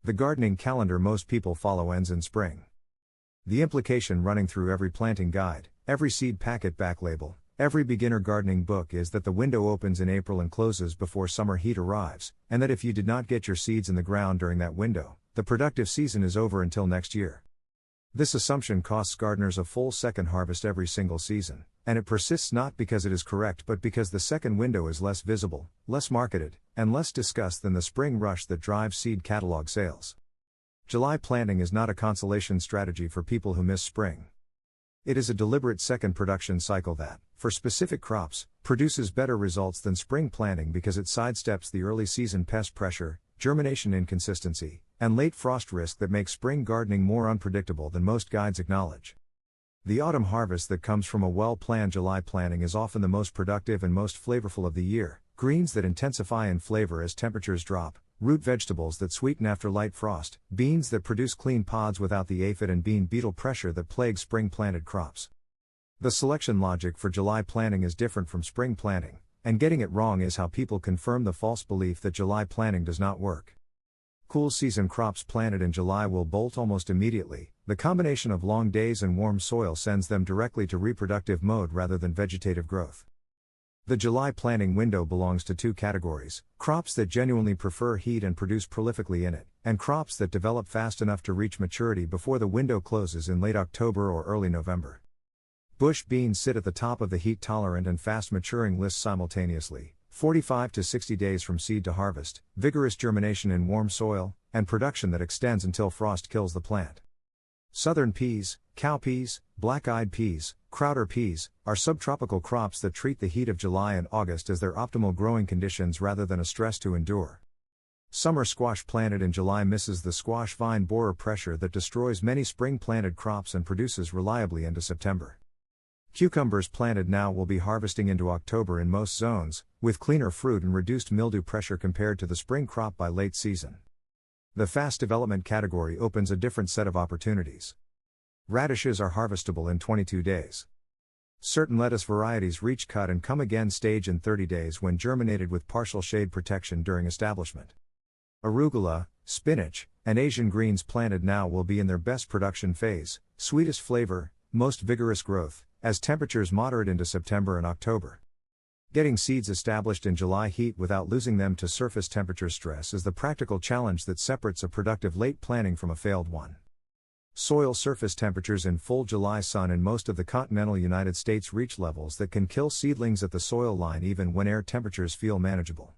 The gardening calendar most people follow ends in spring. The implication running through every planting guide, every seed packet back label, every beginner gardening book is that the window opens in April and closes before summer heat arrives, and that if you did not get your seeds in the ground during that window, the productive season is over until next year. This assumption costs gardeners a full second harvest every single season, and it persists not because it is correct but because the second window is less visible, less marketed, and less discussed than the spring rush that drives seed catalog sales. July planting is not a consolation strategy for people who miss spring. It is a deliberate second production cycle that, for specific crops, produces better results than spring planting because it sidesteps the early season pest pressure, germination inconsistency, and late frost risk that make spring gardening more unpredictable than most guides acknowledge. The autumn harvest that comes from a well-planned July planting is often the most productive and most flavorful of the year: greens that intensify in flavor as temperatures drop, root vegetables that sweeten after light frost, beans that produce clean pods without the aphid and bean beetle pressure that plague spring-planted crops. The selection logic for July planting is different from spring planting, and getting it wrong is how people confirm the false belief that July planting does not work. Cool season crops planted in July will bolt almost immediately. The combination of long days and warm soil sends them directly to reproductive mode rather than vegetative growth. The July planting window belongs to two categories: crops that genuinely prefer heat and produce prolifically in it, and crops that develop fast enough to reach maturity before the window closes in late October or early November. Bush beans sit at the top of the heat-tolerant and fast-maturing list simultaneously: 45 to 60 days from seed to harvest, vigorous germination in warm soil, and production that extends until frost kills the plant. Southern peas, cowpeas, black-eyed peas, Crowder peas, are subtropical crops that treat the heat of July and August as their optimal growing conditions rather than a stress to endure. Summer squash planted in July misses the squash vine borer pressure that destroys many spring-planted crops and produces reliably into September. Cucumbers planted now will be harvesting into October in most zones, with cleaner fruit and reduced mildew pressure compared to the spring crop by late season. The fast development category opens a different set of opportunities. Radishes are harvestable in 22 days. Certain lettuce varieties reach cut and come again stage in 30 days when germinated with partial shade protection during establishment. Arugula, spinach, and Asian greens planted now will be in their best production phase, sweetest flavor, most vigorous growth, as temperatures moderate into September and October. Getting seeds established in July heat without losing them to surface temperature stress is the practical challenge that separates a productive late planting from a failed one. Soil surface temperatures in full July sun in most of the continental United States reach levels that can kill seedlings at the soil line even when air temperatures feel manageable.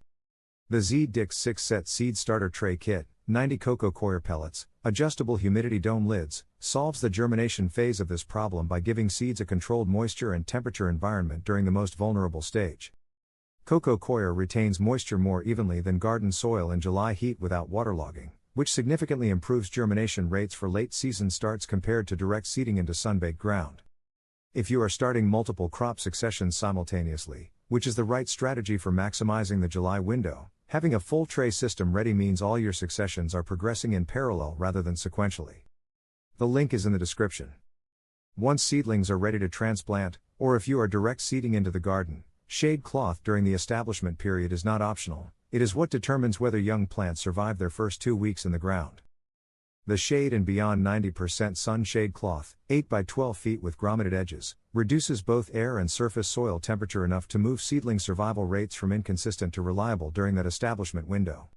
The Z-Dix 6-set seed starter tray kit, 90 Coco coir pellets, adjustable humidity dome lids, solves the germination phase of this problem by giving seeds a controlled moisture and temperature environment during the most vulnerable stage. Coco coir retains moisture more evenly than garden soil in July heat without waterlogging, which significantly improves germination rates for late season starts compared to direct seeding into sunbaked ground. If you are starting multiple crop successions simultaneously, which is the right strategy for maximizing the July window, having a full tray system ready means all your successions are progressing in parallel rather than sequentially. The link is in the description. Once seedlings are ready to transplant, or if you are direct seeding into the garden, shade cloth during the establishment period is not optional. It is what determines whether young plants survive their first 2 weeks in the ground. The shade and beyond 90% sun shade cloth, 8 by 12 feet with grommeted edges, reduces both air and surface soil temperature enough to move seedling survival rates from inconsistent to reliable during that establishment window.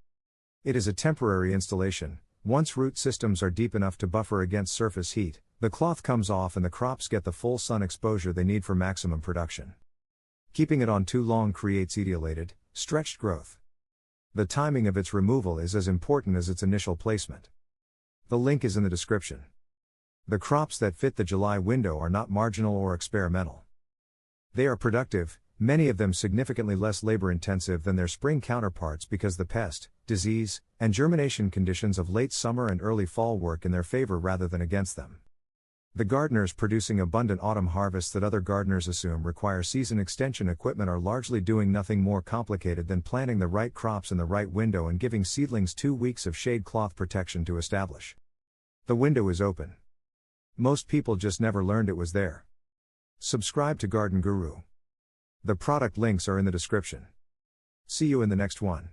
It is a temporary installation. Once root systems are deep enough to buffer against surface heat, the cloth comes off and the crops get the full sun exposure they need for maximum production. Keeping it on too long creates etiolated, stretched growth. The timing of its removal is as important as its initial placement. The link is in the description. The crops that fit the July window are not marginal or experimental. They are productive, many of them significantly less labor-intensive than their spring counterparts because the pest, disease, and germination conditions of late summer and early fall work in their favor rather than against them. The gardeners producing abundant autumn harvests that other gardeners assume require season extension equipment are largely doing nothing more complicated than planting the right crops in the right window and giving seedlings 2 weeks of shade cloth protection to establish. The window is open. Most people just never learned it was there. Subscribe to Garden Guru. The product links are in the description. See you in the next one.